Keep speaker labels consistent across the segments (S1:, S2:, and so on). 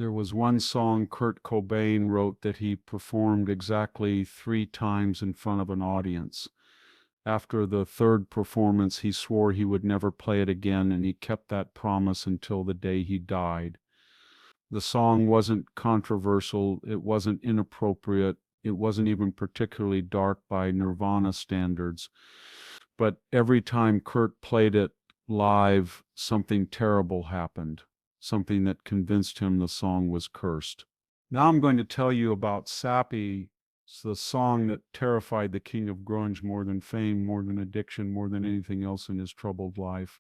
S1: There was one song Kurt Cobain wrote that he performed exactly 3 times in front of an audience. After the third performance, he swore he would never play it again, and he kept that promise until the day he died. The song wasn't controversial, it wasn't inappropriate, it wasn't even particularly dark by Nirvana standards. But every time Kurt played it live, something terrible happened, something that convinced him the song was cursed. Now I'm going to tell you about Sappy. It's the song that terrified the king of grunge more than fame, more than addiction, more than anything else in his troubled life.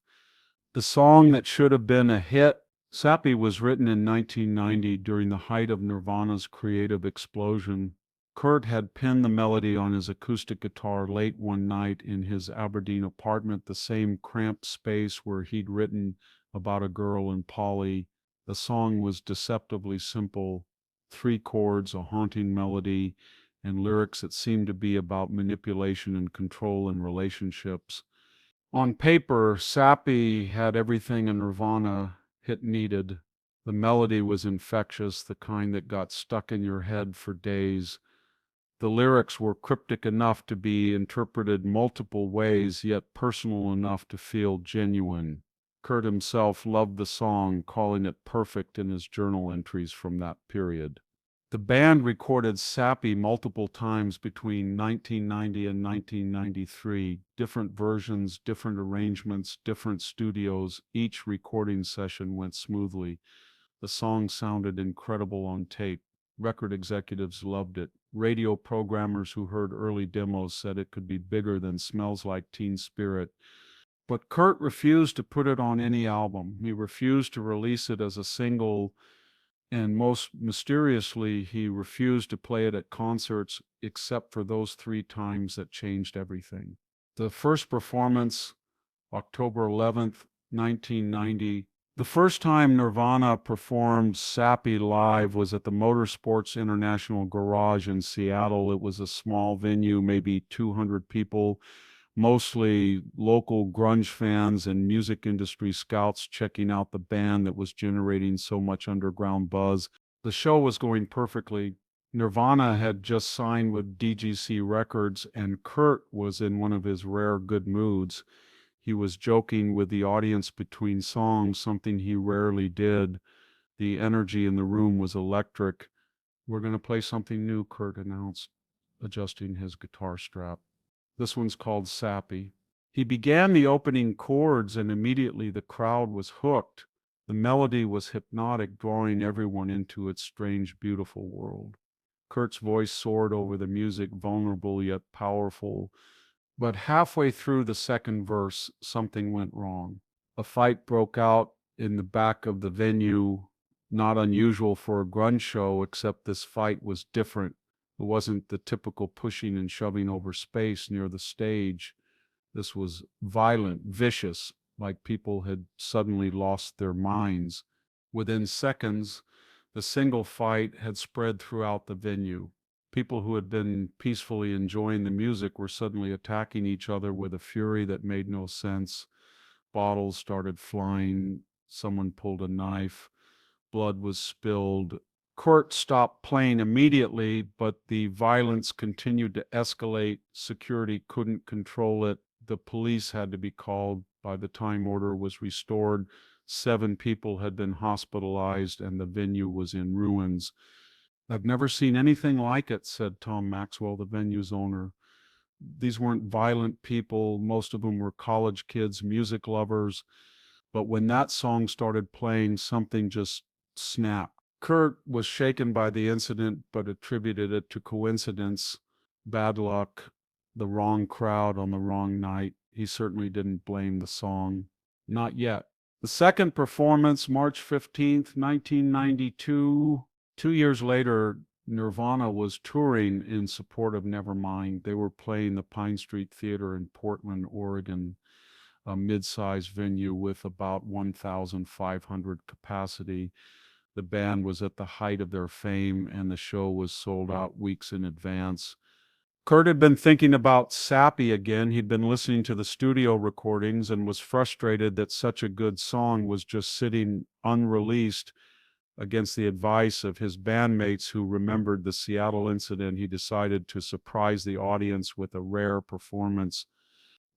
S1: The song that should have been a hit. Sappy was written in 1990 during the height of Nirvana's creative explosion. Kurt had penned the melody on his acoustic guitar late one night in his Aberdeen apartment, the same cramped space where he'd written about a girl in Polly. The song was deceptively simple, 3 chords, a haunting melody, and lyrics that seemed to be about manipulation and control in relationships. On paper, Sappy had everything a Nirvana hit needed. The melody was infectious, the kind that got stuck in your head for days. The lyrics were cryptic enough to be interpreted multiple ways, yet personal enough to feel genuine. Kurt himself loved the song, calling it perfect in his journal entries from that period. The band recorded Sappy multiple times between 1990 and 1993, different versions, different arrangements, different studios. Each recording session went smoothly. The song sounded incredible on tape. Record executives loved it. Radio programmers who heard early demos said it could be bigger than Smells Like Teen Spirit. But Kurt refused to put it on any album. He refused to release it as a single, and most mysteriously, he refused to play it at concerts except for those 3 times that changed everything. The first performance, October 11th, 1990. The first time Nirvana performed Sappy live was at the Motorsports International Garage in Seattle. It was a small venue, maybe 200 people, mostly local grunge fans and music industry scouts checking out the band that was generating so much underground buzz. The show was going perfectly. Nirvana had just signed with DGC Records, and Kurt was in one of his rare good moods. He was joking with the audience between songs, something he rarely did. The energy in the room was electric. "We're going to play something new," Kurt announced, adjusting his guitar strap. This one's called Sappy. He began the opening chords, and immediately the crowd was hooked. The melody was hypnotic, drawing everyone into its strange, beautiful world. Kurt's voice soared over the music, vulnerable yet powerful. But halfway through the second verse, something went wrong. A fight broke out in the back of the venue, not unusual for a grunge show, except this fight was different. It wasn't the typical pushing and shoving over space near the stage. This was violent, vicious, like people had suddenly lost their minds. Within seconds, the single fight had spread throughout the venue. People who had been peacefully enjoying the music were suddenly attacking each other with a fury that made no sense. Bottles started flying. Someone pulled a knife. Blood was spilled. Kurt stopped playing immediately, but the violence continued to escalate. Security couldn't control it. The police had to be called. By the time order was restored, 7 people had been hospitalized and the venue was in ruins. "I've never seen anything like it," said Tom Maxwell, the venue's owner. "These weren't violent people. Most of them were college kids, music lovers. But when that song started playing, something just snapped." Kurt was shaken by the incident, but attributed it to coincidence, bad luck, the wrong crowd on the wrong night. He certainly didn't blame the song. Not yet. The second performance, March 15th, 1992. 2 years later, Nirvana was touring in support of Nevermind. They were playing the Pine Street Theater in Portland, Oregon, a mid-sized venue with about 1,500 capacity. The band was at the height of their fame, and the show was sold out weeks in advance. Kurt had been thinking about Sappy again. He'd been listening to the studio recordings and was frustrated that such a good song was just sitting unreleased. Against the advice of his bandmates who remembered the Seattle incident, he decided to surprise the audience with a rare performance.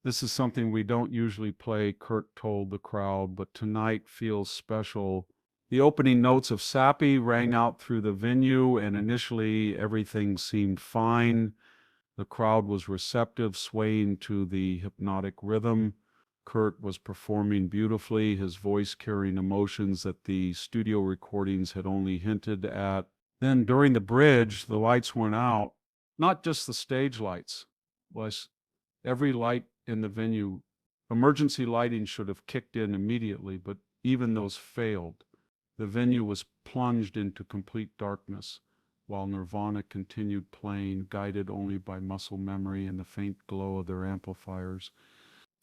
S1: "This is something we don't usually play," Kurt told the crowd, "but tonight feels special." The opening notes of Sappy rang out through the venue, and initially everything seemed fine. The crowd was receptive, swaying to the hypnotic rhythm. Kurt was performing beautifully, his voice carrying emotions that the studio recordings had only hinted at. Then, during the bridge, the lights went out. Not just the stage lights, was every light in the venue. Emergency lighting should have kicked in immediately, but even those failed. The venue was plunged into complete darkness, while Nirvana continued playing, guided only by muscle memory and the faint glow of their amplifiers.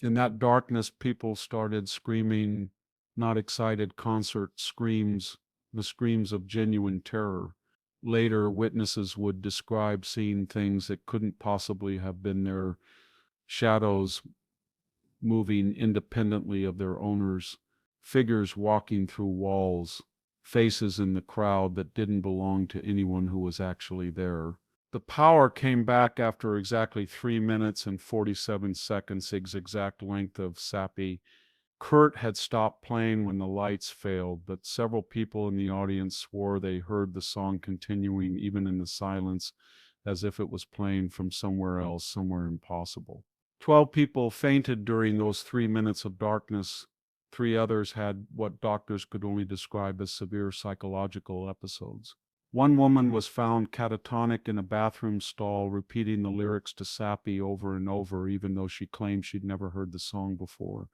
S1: In that darkness, people started screaming, not excited concert screams, the screams of genuine terror. Later, witnesses would describe seeing things that couldn't possibly have been there, shadows moving independently of their owners, figures walking through walls, faces in the crowd that didn't belong to anyone who was actually there. The power came back after exactly 3 minutes and 47 seconds, the exact length of Sappy. Kurt had stopped playing when the lights failed, but several people in the audience swore they heard the song continuing even in the silence, as if it was playing from somewhere else, somewhere impossible. 12 people fainted during those 3 minutes of darkness. 3 others had what doctors could only describe as severe psychological episodes. One woman was found catatonic in a bathroom stall, repeating the lyrics to Sappy over and over, even though she claimed she'd never heard the song before.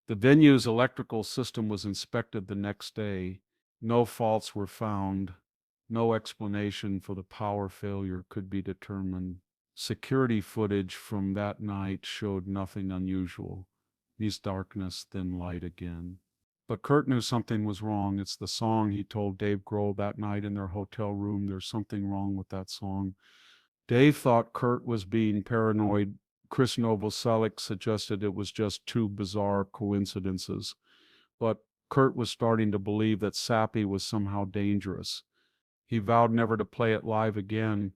S1: The venue's electrical system was inspected the next day. No faults were found. No explanation for the power failure could be determined. Security footage from that night showed nothing unusual. These darkness, then light again. But Kurt knew something was wrong. It's the song, he told Dave Grohl that night in their hotel room. There's something wrong with that song. Dave thought Kurt was being paranoid. Chris Novoselic suggested it was just two bizarre coincidences. But Kurt was starting to believe that Sappy was somehow dangerous. He vowed never to play it live again.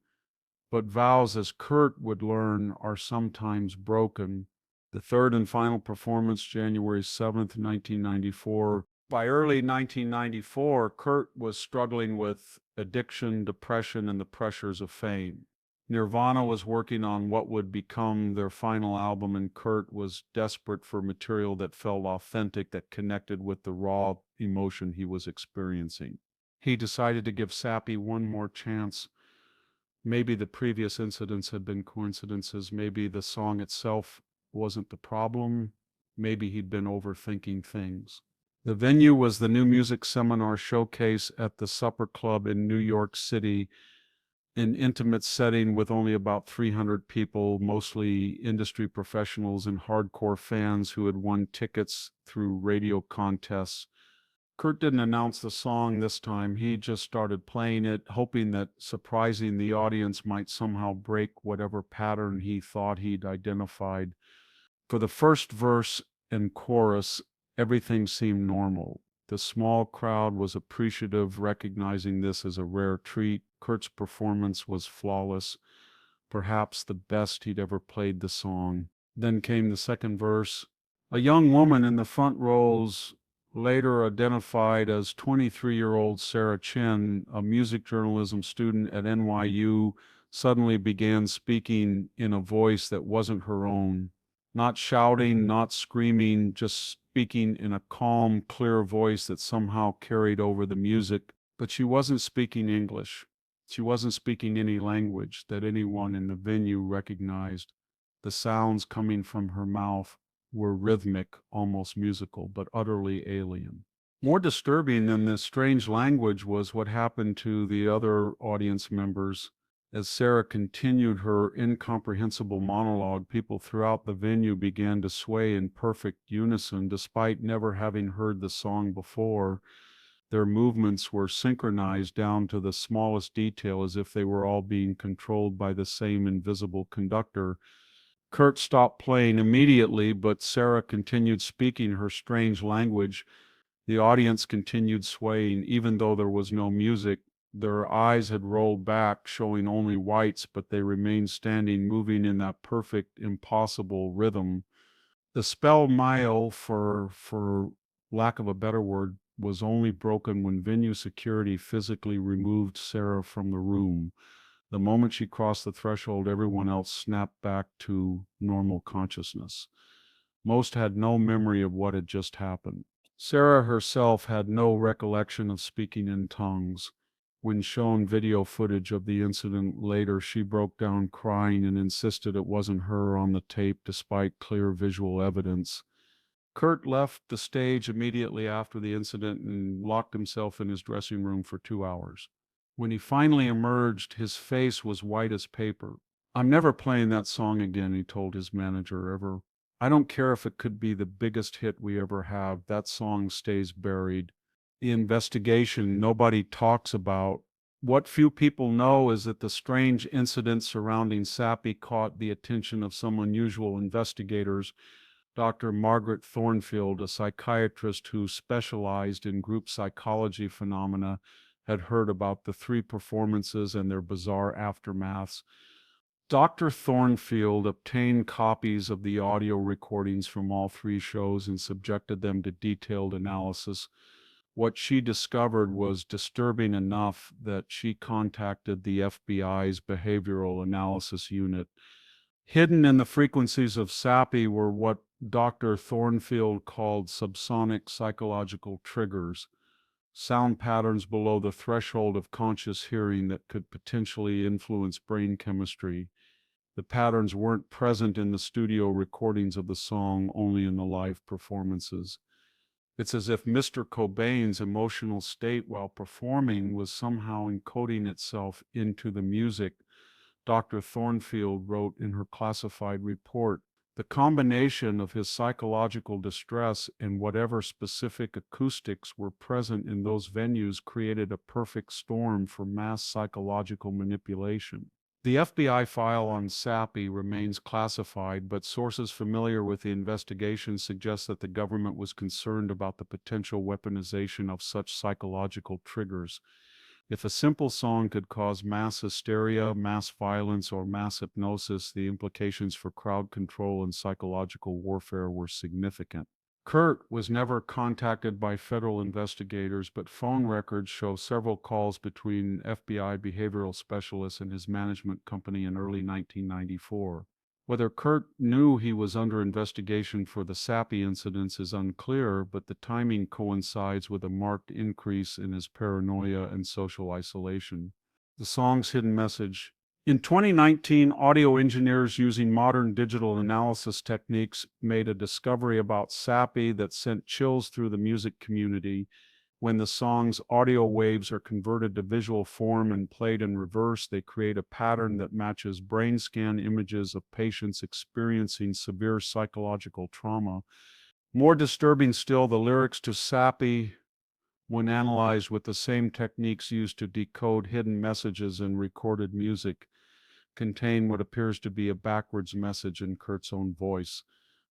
S1: But vows, as Kurt would learn, are sometimes broken. The third and final performance, January 7th, 1994. By early 1994, Kurt was struggling with addiction, depression, and the pressures of fame. Nirvana was working on what would become their final album, and Kurt was desperate for material that felt authentic, that connected with the raw emotion he was experiencing. He decided to give Sappy one more chance. Maybe the previous incidents had been coincidences. Maybe the song itself wasn't the problem. Maybe he'd been overthinking things. The venue was the New Music Seminar Showcase at the Supper Club in New York City, an intimate setting with only about 300 people, mostly industry professionals and hardcore fans who had won tickets through radio contests. Kurt didn't announce the song this time. He just started playing it, hoping that surprising the audience might somehow break whatever pattern he thought he'd identified. For the first verse and chorus, everything seemed normal. The small crowd was appreciative, recognizing this as a rare treat. Kurt's performance was flawless, perhaps the best he'd ever played the song. Then came the second verse. A young woman in the front rows, later identified as 23-year-old Sarah Chin, a music journalism student at NYU, suddenly began speaking in a voice that wasn't her own. Not shouting, not screaming, just speaking in a calm, clear voice that somehow carried over the music. But she wasn't speaking English. She wasn't speaking any language that anyone in the venue recognized. The sounds coming from her mouth were rhythmic, almost musical, but utterly alien. More disturbing than this strange language was what happened to the other audience members. As Sarah continued her incomprehensible monologue, people throughout the venue began to sway in perfect unison, despite never having heard the song before. Their movements were synchronized down to the smallest detail, as if they were all being controlled by the same invisible conductor. Kurt stopped playing immediately, but Sarah continued speaking her strange language. The audience continued swaying, even though there was no music. Their eyes had rolled back, showing only whites, but they remained standing, moving in that perfect, impossible rhythm. The spell mile, for lack of a better word, was only broken when venue security physically removed Sarah from the room. The moment she crossed the threshold, everyone else snapped back to normal consciousness. Most had no memory of what had just happened. Sarah herself had no recollection of speaking in tongues. When shown video footage of the incident later, she broke down crying and insisted it wasn't her on the tape despite clear visual evidence. Kurt left the stage immediately after the incident and locked himself in his dressing room for 2 hours. When he finally emerged, his face was white as paper. "I'm never playing that song again," he told his manager, "ever. I don't care if it could be the biggest hit we ever have. That song stays buried." The investigation nobody talks about. What few people know is that the strange incident surrounding Sappy caught the attention of some unusual investigators. Dr. Margaret Thornfield, a psychiatrist who specialized in group psychology phenomena, had heard about the three performances and their bizarre aftermaths. Dr. Thornfield obtained copies of the audio recordings from all three shows and subjected them to detailed analysis. What she discovered was disturbing enough that she contacted the FBI's Behavioral Analysis Unit. Hidden in the frequencies of Sappy were what Dr. Thornfield called subsonic psychological triggers, sound patterns below the threshold of conscious hearing that could potentially influence brain chemistry. The patterns weren't present in the studio recordings of the song, only in the live performances. It's as if Mr. Cobain's emotional state while performing was somehow encoding itself into the music, Dr. Thornfield wrote in her classified report. The combination of his psychological distress and whatever specific acoustics were present in those venues created a perfect storm for mass psychological manipulation. The FBI file on Sappy remains classified, but sources familiar with the investigation suggest that the government was concerned about the potential weaponization of such psychological triggers. If a simple song could cause mass hysteria, mass violence, or mass hypnosis, the implications for crowd control and psychological warfare were significant. Kurt was never contacted by federal investigators, but phone records show several calls between FBI behavioral specialists and his management company in early 1994. Whether Kurt knew he was under investigation for the Sappy incidents is unclear, but the timing coincides with a marked increase in his paranoia and social isolation. The song's hidden message. In 2019, audio engineers using modern digital analysis techniques made a discovery about Sappy that sent chills through the music community. When the song's audio waves are converted to visual form and played in reverse, they create a pattern that matches brain scan images of patients experiencing severe psychological trauma. More disturbing still, the lyrics to Sappy, when analyzed with the same techniques used to decode hidden messages in recorded music, contain what appears to be a backwards message in Kurt's own voice.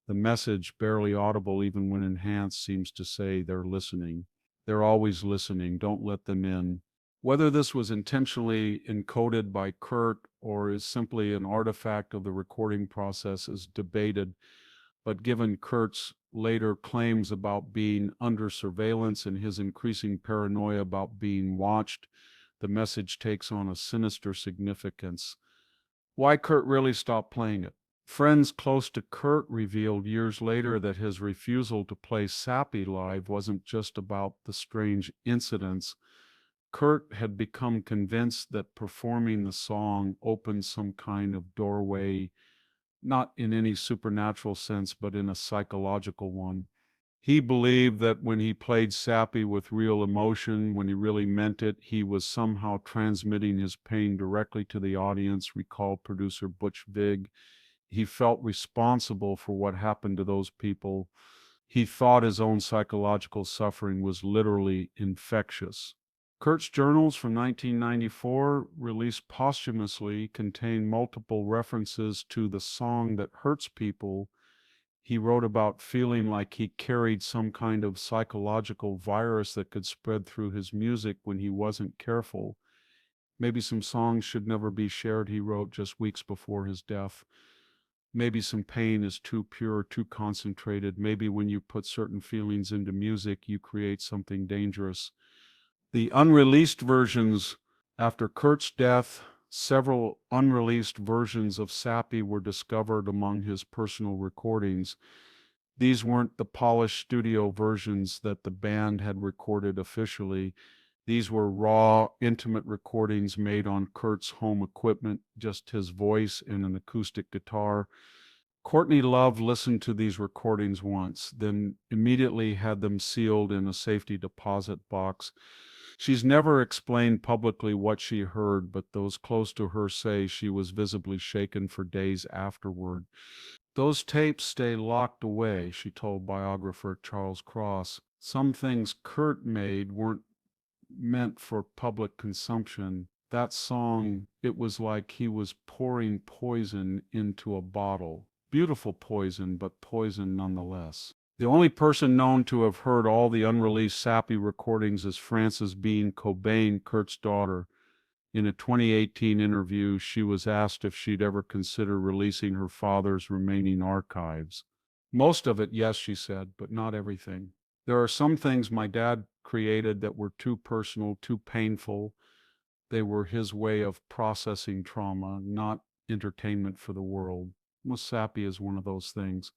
S1: The message, barely audible even when enhanced, seems to say they're listening. They're always listening. Don't let them in. Whether this was intentionally encoded by Kurt or is simply an artifact of the recording process is debated, but given Kurt's later claims about being under surveillance and his increasing paranoia about being watched, the message takes on a sinister significance. Why Kurt really stopped playing it. Friends close to Kurt revealed years later that his refusal to play Sappy live wasn't just about the strange incidents. Kurt had become convinced that performing the song opened some kind of doorway, not in any supernatural sense, but in a psychological one. He believed that when he played Sappy with real emotion, when he really meant it, he was somehow transmitting his pain directly to the audience, recalled producer Butch Vig. He felt responsible for what happened to those people. He thought his own psychological suffering was literally infectious. Kurt's journals from 1994, released posthumously, contain multiple references to the song that hurts people He wrote about feeling like he carried some kind of psychological virus that could spread through his music when he wasn't careful. Maybe some songs should never be shared, he wrote just weeks before his death. Maybe some pain is too pure, too concentrated. Maybe when you put certain feelings into music, you create something dangerous. The unreleased versions after Kurt's death, several unreleased versions of Sappy were discovered among his personal recordings. These weren't the polished studio versions that the band had recorded officially. These were raw, intimate recordings made on Kurt's home equipment, just his voice and an acoustic guitar. Courtney Love listened to these recordings once, then immediately had them sealed in a safety deposit box. She's never explained publicly what she heard, but those close to her say she was visibly shaken for days afterward. Those tapes stay locked away, she told biographer Charles Cross. Some things Kurt made weren't meant for public consumption. That song, it was like he was pouring poison into a bottle. Beautiful poison, but poison nonetheless. The only person known to have heard all the unreleased Sappy recordings is Frances Bean Cobain, Kurt's daughter. In a 2018 interview, she was asked if she'd ever consider releasing her father's remaining archives. Most of it, yes, she said, but not everything. There are some things my dad created that were too personal, too painful. They were his way of processing trauma, not entertainment for the world. Most Sappy is one of those things.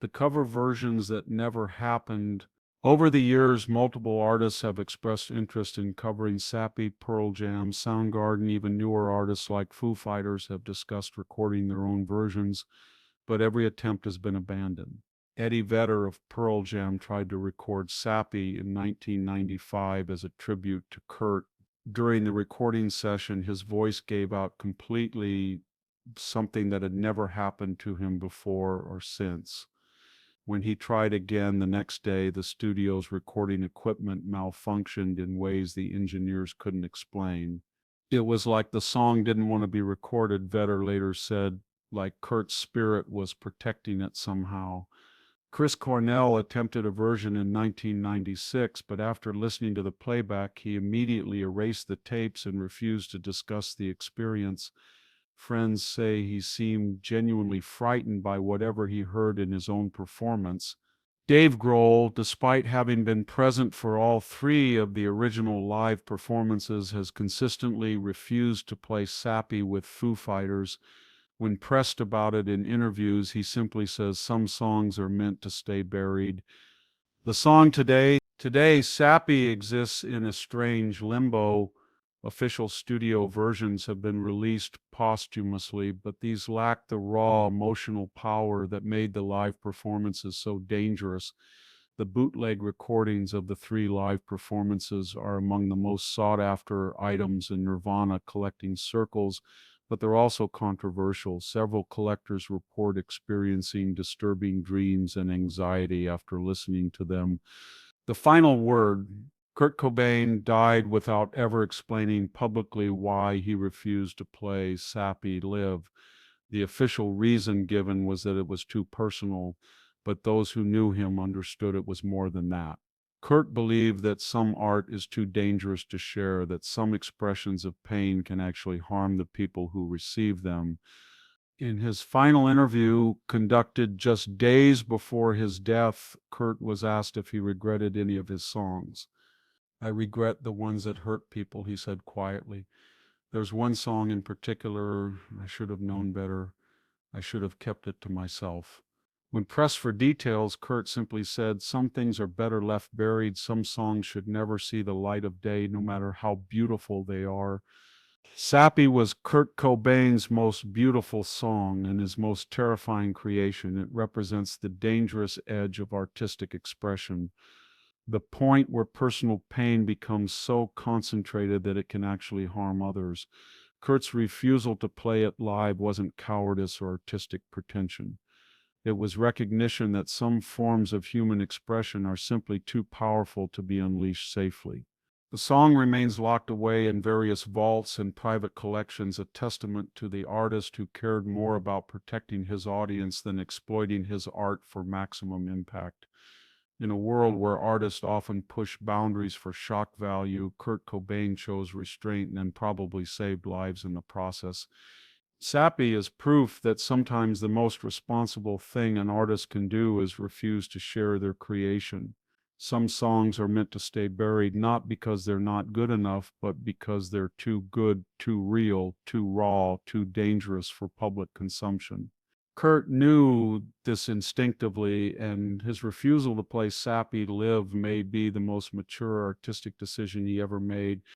S1: The cover versions that never happened. Over the years, multiple artists have expressed interest in covering Sappy, Pearl Jam, Soundgarden. Even newer artists like Foo Fighters have discussed recording their own versions, but every attempt has been abandoned. Eddie Vedder of Pearl Jam tried to record Sappy in 1995 as a tribute to Kurt. During the recording session, his voice gave out completely, something that had never happened to him before or since. When he tried again the next day, the studio's recording equipment malfunctioned in ways the engineers couldn't explain. It was like the song didn't want to be recorded, Vedder later said, like Kurt's spirit was protecting it somehow. Chris Cornell attempted a version in 1996, but after listening to the playback, he immediately erased the tapes and refused to discuss the experience. Friends say he seemed genuinely frightened by whatever he heard in his own performance. Dave Grohl, despite having been present for all three of the original live performances, has consistently refused to play Sappy with Foo Fighters. When pressed about it in interviews, he simply says some songs are meant to stay buried. The song today, Sappy exists in a strange limbo. Official studio versions have been released posthumously, but these lack the raw emotional power that made the live performances so dangerous. The bootleg recordings of the three live performances are among the most sought-after items in Nirvana collecting circles, but they're also controversial. Several collectors report experiencing disturbing dreams and anxiety after listening to them. The final word. Kurt Cobain died without ever explaining publicly why he refused to play Sappy Live. The official reason given was that it was too personal, but those who knew him understood it was more than that. Kurt believed that some art is too dangerous to share, that some expressions of pain can actually harm the people who receive them. In his final interview, conducted just days before his death, Kurt was asked if he regretted any of his songs. I regret the ones that hurt people, he said quietly. There's one song in particular I should have known better. I should have kept it to myself. When pressed for details, Kurt simply said, some things are better left buried. Some songs should never see the light of day, no matter how beautiful they are. Sappy was Kurt Cobain's most beautiful song and his most terrifying creation. It represents the dangerous edge of artistic expression, the point where personal pain becomes so concentrated that it can actually harm others. Kurt's refusal to play it live wasn't cowardice or artistic pretension. It was recognition that some forms of human expression are simply too powerful to be unleashed safely. The song remains locked away in various vaults and private collections, a testament to the artist who cared more about protecting his audience than exploiting his art for maximum impact. In a world where artists often push boundaries for shock value, Kurt Cobain chose restraint and probably saved lives in the process. Sappy is proof that sometimes the most responsible thing an artist can do is refuse to share their creation. Some songs are meant to stay buried not because they're not good enough, but because they're too good, too real, too raw, too dangerous for public consumption. Kurt knew this instinctively, and his refusal to play Sappy live may be the most mature artistic decision he ever made.